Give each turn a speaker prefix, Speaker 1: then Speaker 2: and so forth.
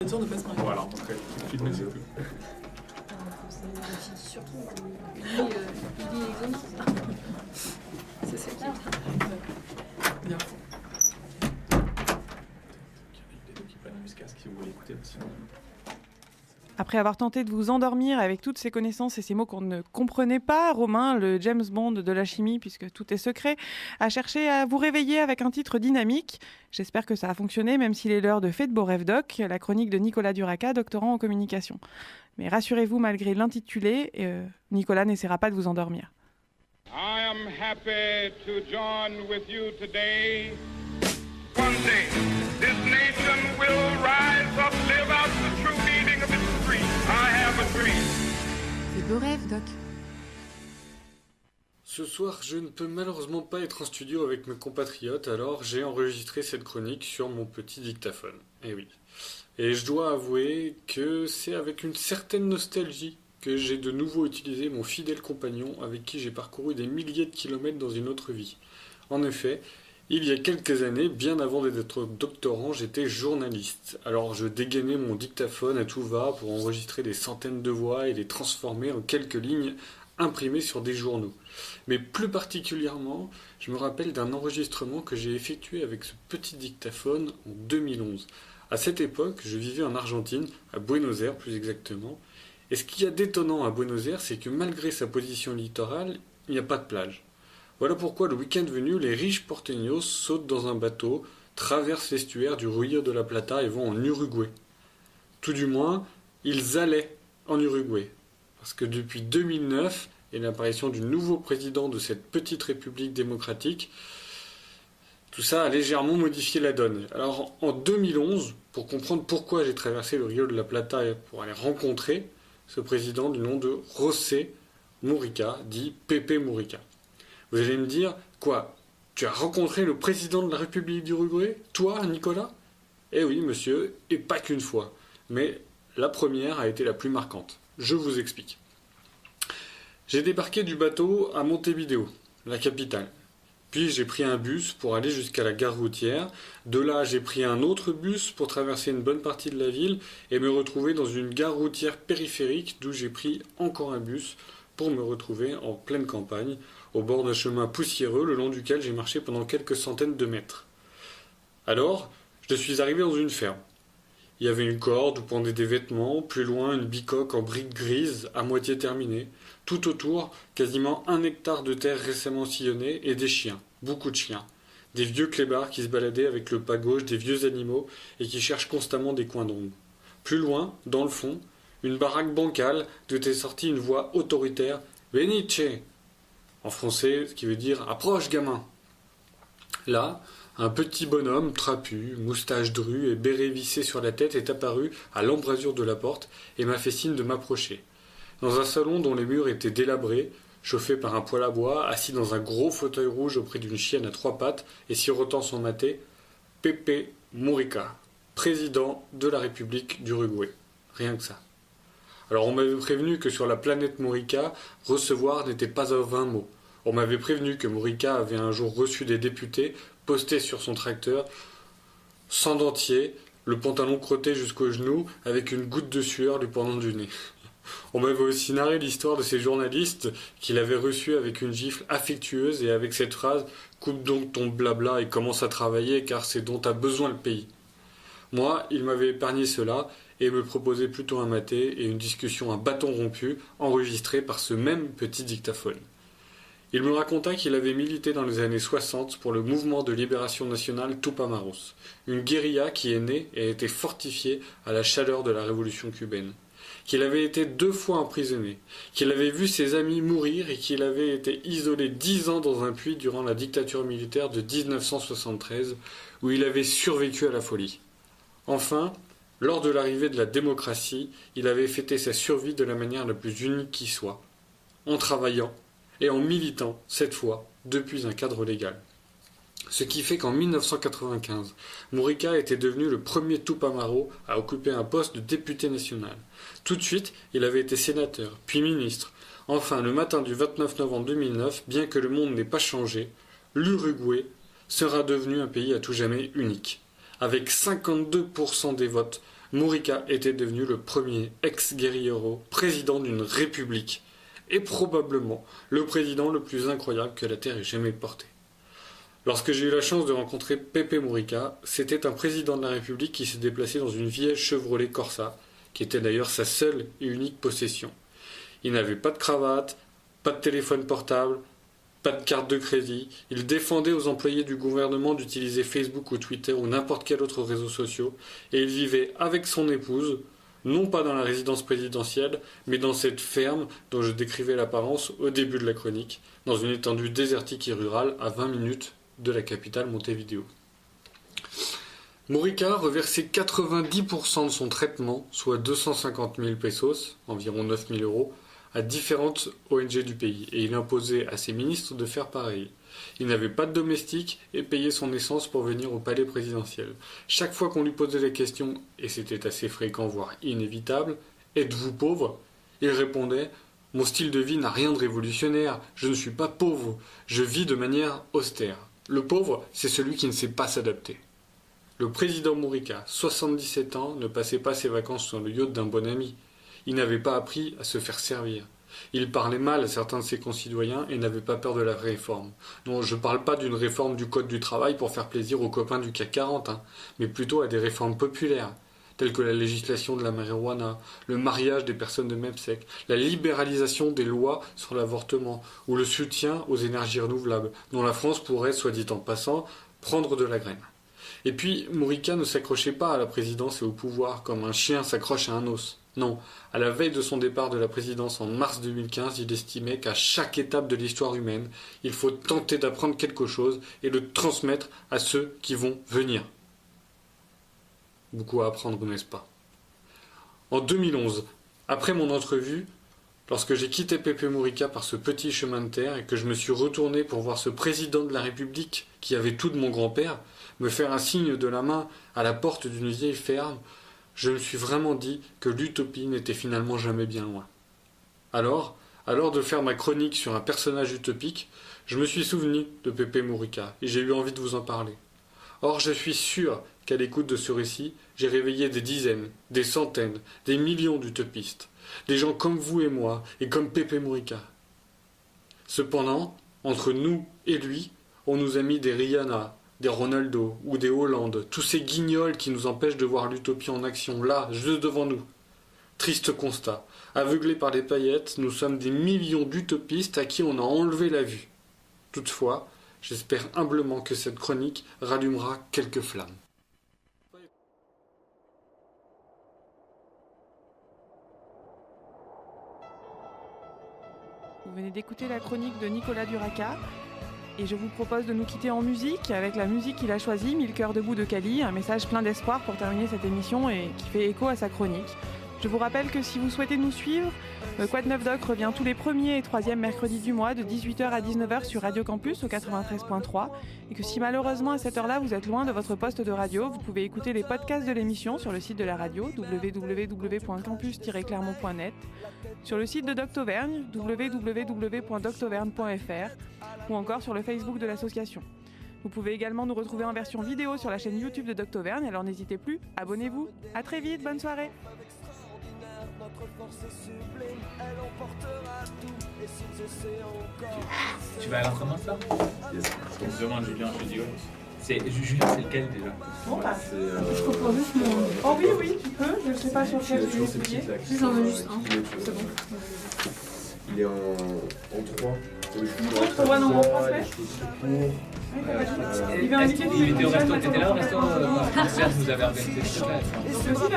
Speaker 1: De passe-main.
Speaker 2: Voilà, après, filmer c'est tout.
Speaker 3: Surtout, il est exemple, c'est ça. C'est ça qui est
Speaker 1: Bien.
Speaker 2: Les deux qui prennent le casque si vous voulez écouter.
Speaker 4: Après avoir tenté de vous endormir avec toutes ces connaissances et ces mots qu'on ne comprenait pas, Romain, le James Bond de la chimie, puisque tout est secret, a cherché à vous réveiller avec un titre dynamique. J'espère que ça a fonctionné, même s'il est l'heure de Fait de beau rêve doc, la chronique de Nicolas Duraca, doctorant en communication. Mais rassurez-vous, malgré l'intitulé, Nicolas n'essaiera pas de vous endormir.
Speaker 5: I am happy to join with you today. One day, this nation will rise up, live out the true meaning of its creed. I have a dream.
Speaker 6: Fais de beaux rêves, Doc.
Speaker 7: Ce soir, je ne peux malheureusement pas être en studio avec mes compatriotes, alors j'ai enregistré cette chronique sur mon petit dictaphone. Eh oui. Et je dois avouer que c'est avec une certaine nostalgie que j'ai de nouveau utilisé mon fidèle compagnon avec qui j'ai parcouru des milliers de kilomètres dans une autre vie. En effet, il y a quelques années, bien avant d'être doctorant, j'étais journaliste. Alors je dégainais mon dictaphone à tout va pour enregistrer des centaines de voix et les transformer en quelques lignes imprimées sur des journaux. Mais plus particulièrement, je me rappelle d'un enregistrement que j'ai effectué avec ce petit dictaphone en 2011. À cette époque, je vivais en Argentine, à Buenos Aires plus exactement. Et ce qu'il y a d'étonnant à Buenos Aires, c'est que malgré sa position littorale, il n'y a pas de plage. Voilà pourquoi le week-end venu, les riches porteños sautent dans un bateau, traversent l'estuaire du Rio de la Plata et vont en Uruguay. Tout du moins, ils allaient en Uruguay. Parce que depuis 2009 et l'apparition du nouveau président de cette petite république démocratique, tout ça a légèrement modifié la donne. Alors en 2011, pour comprendre pourquoi j'ai traversé le Rio de la Plata pour aller rencontrer ce président du nom de José Mujica, dit Pepe Mujica. Vous allez me dire, quoi, tu as rencontré le président de la République d'Uruguay, toi, Nicolas? Eh oui, monsieur, et pas qu'une fois. Mais la première a été la plus marquante. Je vous explique. J'ai débarqué du bateau à Montevideo, la capitale. Puis j'ai pris un bus pour aller jusqu'à la gare routière. De là, j'ai pris un autre bus pour traverser une bonne partie de la ville et me retrouver dans une gare routière périphérique d'où j'ai pris encore un bus pour me retrouver en pleine campagne, au bord d'un chemin poussiéreux le long duquel j'ai marché pendant quelques centaines de mètres. Alors, je suis arrivé dans une ferme. Il y avait une corde où pendaient des vêtements, plus loin une bicoque en briques grises à moitié terminée. Tout autour, quasiment 1 hectare de terre récemment sillonnée et des chiens, beaucoup de chiens. Des vieux clébards qui se baladaient avec le pas gauche des vieux animaux et qui cherchent constamment des coins d'ombre. Plus loin, dans le fond, une baraque bancale d'où était sortie une voix autoritaire « Venice !» en français, ce qui veut dire « Approche, gamin !» Là, un petit bonhomme trapu, moustache drue et béret vissé sur la tête est apparu à l'embrasure de la porte et m'a fait signe de m'approcher. Dans un salon dont les murs étaient délabrés, chauffé par un poêle à bois, assis dans un gros fauteuil rouge auprès d'une chienne à 3 pattes et sirotant son maté, Pepe Mujica, président de la République d'Uruguay. Rien que ça. Alors on m'avait prévenu que sur la planète Mujica, recevoir n'était pas un vain mot. On m'avait prévenu que Mujica avait un jour reçu des députés postés sur son tracteur, sans dentier, le pantalon crotté jusqu'aux genoux, avec une goutte de sueur lui pendant du nez. On m'avait aussi narré l'histoire de ces journalistes qu'il avait reçus avec une gifle affectueuse et avec cette phrase « Coupe donc ton blabla et commence à travailler car c'est dont a besoin le pays ». Moi, il m'avait épargné cela et me proposait plutôt un maté et une discussion à bâton rompu enregistrée par ce même petit dictaphone. Il me raconta qu'il avait milité dans les années 60 pour le mouvement de libération nationale Tupamaros, une guérilla qui est née et a été fortifiée à la chaleur de la révolution cubaine, qu'il avait été 2 fois emprisonné, qu'il avait vu ses amis mourir et qu'il avait été isolé 10 ans dans un puits durant la dictature militaire de 1973, où il avait survécu à la folie. Enfin, lors de l'arrivée de la démocratie, il avait fêté sa survie de la manière la plus unique qui soit, en travaillant et en militant, cette fois, depuis un cadre légal. Ce qui fait qu'en 1995, Mujica était devenu le premier Tupamaro à occuper un poste de député national. Tout de suite, il avait été sénateur, puis ministre. Enfin, le matin du 29 novembre 2009, bien que le monde n'ait pas changé, l'Uruguay sera devenu un pays à tout jamais unique. Avec 52% des votes, Murica était devenu le premier ex-guerrillero président d'une république, et probablement le président le plus incroyable que la Terre ait jamais porté. Lorsque j'ai eu la chance de rencontrer Pepe Murica, c'était un président de la République qui s'est déplacé dans une vieille Chevrolet Corsa, qui était d'ailleurs sa seule et unique possession. Il n'avait pas de cravate, pas de téléphone portable, pas de carte de crédit. Il défendait aux employés du gouvernement d'utiliser Facebook ou Twitter ou n'importe quel autre réseau social, et il vivait avec son épouse, non pas dans la résidence présidentielle, mais dans cette ferme dont je décrivais l'apparence au début de la chronique, dans une étendue désertique et rurale à 20 minutes de la capitale Montevideo. Murica reversait 90% de son traitement, soit 250 000 pesos, environ 9 000 euros, à différentes ONG du pays, et il imposait à ses ministres de faire pareil. Il n'avait pas de domestique et payait son essence pour venir au palais présidentiel. Chaque fois qu'on lui posait la question, et c'était assez fréquent, voire inévitable, « Êtes-vous pauvre ?» il répondait « Mon style de vie n'a rien de révolutionnaire, je ne suis pas pauvre, je vis de manière austère. » Le pauvre, c'est celui qui ne sait pas s'adapter. Le président Murica, 77 ans, ne passait pas ses vacances sur le yacht d'un bon ami. Il n'avait pas appris à se faire servir. Il parlait mal à certains de ses concitoyens et n'avait pas peur de la réforme. Non, je ne parle pas d'une réforme du Code du travail pour faire plaisir aux copains du CAC 40, mais plutôt à des réformes populaires, telles que la législation de la marijuana, le mariage des personnes de même sexe, la libéralisation des lois sur l'avortement ou le soutien aux énergies renouvelables, dont la France pourrait, soit dit en passant, prendre de la graine. Et puis, Murica ne s'accrochait pas à la présidence et au pouvoir comme un chien s'accroche à un os. Non, à la veille de son départ de la présidence en mars 2015, il estimait qu'à chaque étape de l'histoire humaine, il faut tenter d'apprendre quelque chose et le transmettre à ceux qui vont venir. Beaucoup à apprendre, n'est-ce pas? En 2011, après mon entrevue, lorsque j'ai quitté Pepe Murica par ce petit chemin de terre et que je me suis retourné pour voir ce président de la République qui avait tout de mon grand-père me faire un signe de la main à la porte d'une vieille ferme, je me suis vraiment dit que l'utopie n'était finalement jamais bien loin. Alors de faire ma chronique sur un personnage utopique, je me suis souvenu de Pepe Murica et j'ai eu envie de vous en parler. Or, je suis sûr qu'à l'écoute de ce récit, j'ai réveillé des dizaines, des centaines, des millions d'utopistes, des gens comme vous et moi, et comme Pepe Murica. Cependant, entre nous et lui, on nous a mis des Rihanna, des Ronaldo ou des Hollande, tous ces guignols qui nous empêchent de voir l'utopie en action, là, juste devant nous. Triste constat. Aveuglés par les paillettes, nous sommes des millions d'utopistes à qui on a enlevé la vue. Toutefois, j'espère humblement que cette chronique rallumera quelques flammes.
Speaker 4: Vous venez d'écouter la chronique de Nicolas Duraca et je vous propose de nous quitter en musique avec la musique qu'il a choisie, 1000 cœurs debout de Kali, un message plein d'espoir pour terminer cette émission et qui fait écho à sa chronique. Je vous rappelle que si vous souhaitez nous suivre, Quoi de neuf doc revient tous les premiers et troisièmes mercredis du mois de 18h à 19h sur Radio Campus au 93.3 et que si malheureusement à cette heure-là vous êtes loin de votre poste de radio, vous pouvez écouter les podcasts de l'émission sur le site de la radio www.campus-clermont.net, sur le site de Doctovergne www.doctovergne.fr ou encore sur le Facebook de l'association. Vous pouvez également nous retrouver en version vidéo sur la chaîne YouTube de Doctovergne, alors n'hésitez plus, abonnez-vous. À très vite, bonne soirée.
Speaker 2: Tu vas à l'entraînement ça?
Speaker 1: Yes.
Speaker 2: On se demande Julien, je dis ouais. Julien, c'est lequel déjà?
Speaker 4: Bon bah,
Speaker 1: C'est,
Speaker 4: je comprends juste mon... Oh oui, oui, tu peux, je sais pas sur quel je vais essayer.
Speaker 3: J'en ai juste un, c'est bon.
Speaker 1: Il est en 3.
Speaker 4: Ouais, non, en français. Il va indiquer que
Speaker 2: t'étais au resto, t'étais là au resto? Vous avez organisé ce truc-là.
Speaker 4: c'est aussi